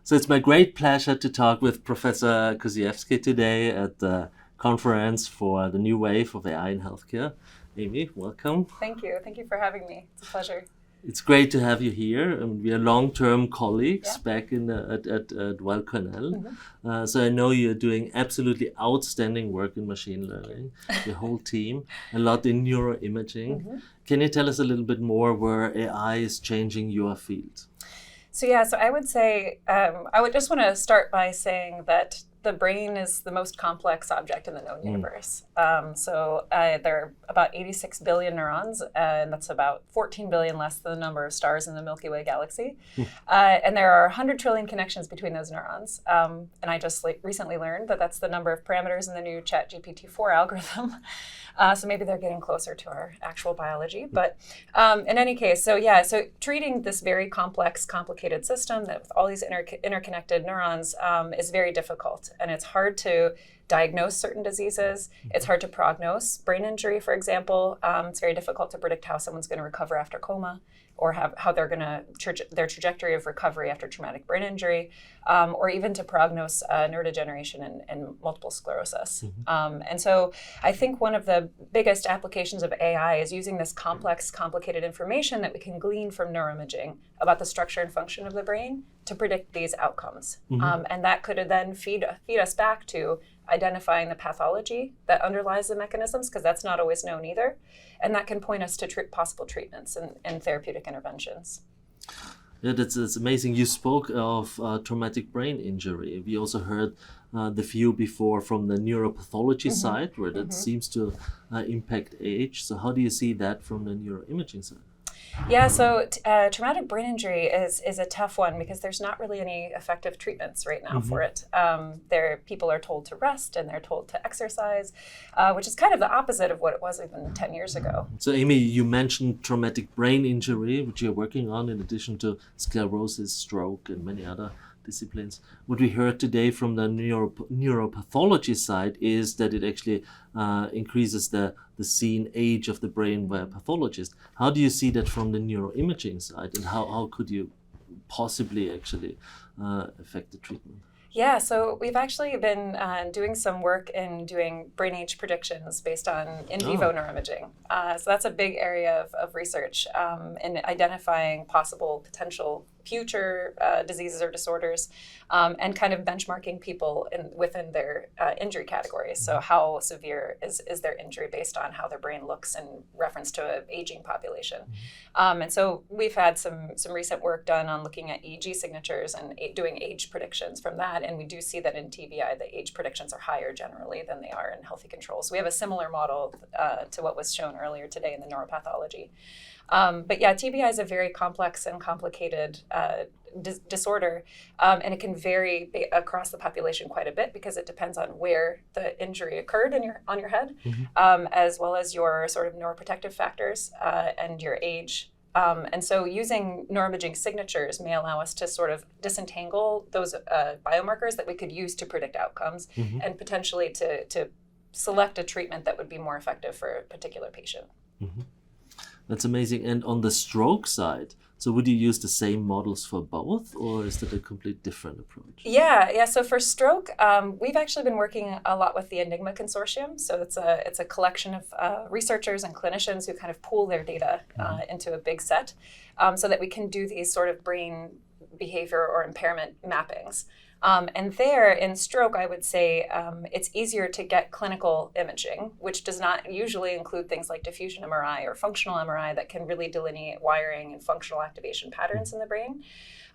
So it's my great pleasure to talk with Professor Kuceyeski today at the conference for the new wave of AI in healthcare. Amy, welcome. Thank you. Thank you for having me. It's a pleasure. It's great to have you here. We are long-term colleagues back at Weill Cornell. Mm-hmm. So I know you're doing absolutely outstanding work in machine learning, your whole team, a lot in neuroimaging. Mm-hmm. Can you tell us a little bit more where AI is changing your field? So I would say, I would just want to start by saying that the brain is the most complex object in the known universe. There are about 86 billion neurons, and that's about 14 billion less than the number of stars in the Milky Way galaxy. And there are 100 trillion connections between those neurons. And I just recently learned that that's the number of parameters in the new ChatGPT-4 algorithm. So maybe they're getting closer to our actual biology. But in any case, so treating this very complex, complicated system that with all these interconnected neurons is very difficult. And it's hard to diagnose certain diseases. It's hard to prognose brain injury, for example. It's very difficult to predict how someone's going to recover after coma, or how they're going to their trajectory of recovery after traumatic brain injury, or even to prognose neurodegeneration and multiple sclerosis. And so I think one of the biggest applications of AI is using this complex, complicated information that we can glean from neuroimaging about the structure and function of the brain to predict these outcomes. And that could then feed us back to identifying the pathology that underlies the mechanisms, because that's not always known either. And that can point us to possible treatments and therapeutic interventions. Yeah, that's amazing. You spoke of traumatic brain injury. We also heard the view before from the neuropathology side, where that seems to impact age. So how do you see that from the neuroimaging side? Yeah, so traumatic brain injury is a tough one because there's not really any effective treatments right now for it. People are told to rest and they're told to exercise, which is kind of the opposite of what it was even 10 years ago. So Amy, you mentioned traumatic brain injury, which you're working on in addition to sclerosis, stroke, and many other disciplines. What we heard today from the neuropathology side is that it actually increases the seen age of the brain by a pathologist. How do you see that from the neuroimaging side, and how could you possibly actually affect the treatment? Yeah, so we've actually been doing some work in doing brain age predictions based on in vivo neuroimaging. So that's a big area of research in identifying possible potential future diseases or disorders, and kind of benchmarking people within their injury categories. So how severe is their injury based on how their brain looks in reference to an aging population. And so we've had some recent work done on looking at EEG signatures and doing age predictions from that. And we do see that in TBI, the age predictions are higher generally than they are in healthy controls. So we have a similar model to what was shown earlier today in the neuropathology. But yeah, TBI is a very complex and complicated disorder, and it can vary across the population quite a bit because it depends on where the injury occurred on your head, as well as your sort of neuroprotective factors and your age. And so using neuroimaging signatures may allow us to sort of disentangle those biomarkers that we could use to predict outcomes and potentially to select a treatment that would be more effective for a particular patient. That's amazing. And on the stroke side, so would you use the same models for both, or is that a completely different approach? Yeah. So for stroke, we've actually been working a lot with the Enigma Consortium. So it's a collection of researchers and clinicians who kind of pool their data into a big set, so that we can do these sort of brain behavior or impairment mappings. And there in stroke, I would say it's easier to get clinical imaging, which does not usually include things like diffusion MRI or functional MRI that can really delineate wiring and functional activation patterns in the brain.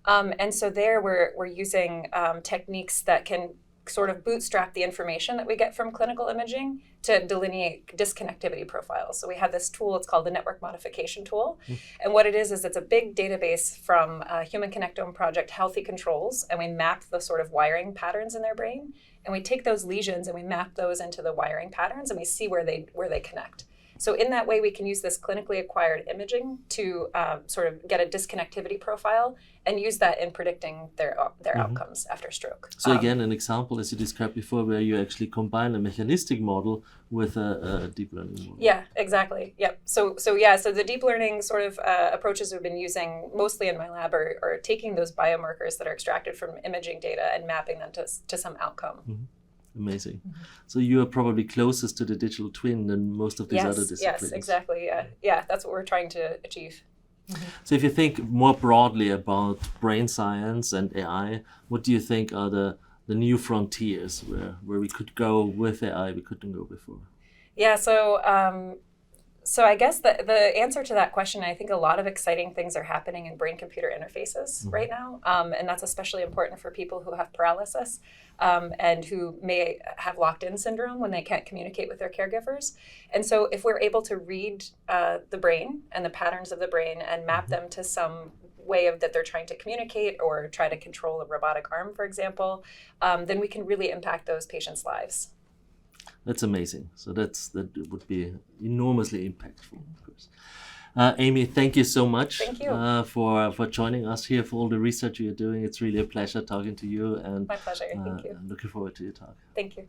And so there we're using techniques that can sort of bootstrap the information that we get from clinical imaging to delineate disconnectivity profiles. So we have this tool, it's called the Network Modification Tool. And what it is it's a big database from Human Connectome Project Healthy Controls, and we map the sort of wiring patterns in their brain. And we take those lesions and we map those into the wiring patterns, and we see where they connect. So in that way, we can use this clinically acquired imaging to sort of get a disconnectivity profile and use that in predicting their outcomes after stroke. So again, an example, as you described before, where you actually combine a mechanistic model with a deep learning model. Yeah, exactly. Yep. So the deep learning sort of approaches we've been using mostly in my lab are taking those biomarkers that are extracted from imaging data and mapping them to some outcome. Mm-hmm. Amazing. So you are probably closest to the digital twin than most of these other disciplines. Yes, exactly. Yeah, that's what we're trying to achieve. So if you think more broadly about brain science and AI, what do you think are the new frontiers where we could go with AI we couldn't go before? Yeah, so I guess the answer to that question, I think a lot of exciting things are happening in brain-computer interfaces right now, and that's especially important for people who have paralysis and who may have locked-in syndrome when they can't communicate with their caregivers. And so if we're able to read the brain and the patterns of the brain and map them to some way that they're trying to communicate or try to control a robotic arm, for example, then we can really impact those patients' lives. That's amazing. So that would be enormously impactful, of course. Amy, thank you so much. Thank you. For joining us here, for all the research you're doing. It's really a pleasure talking to you. And my pleasure. Thank you. Looking forward to your talk. Thank you.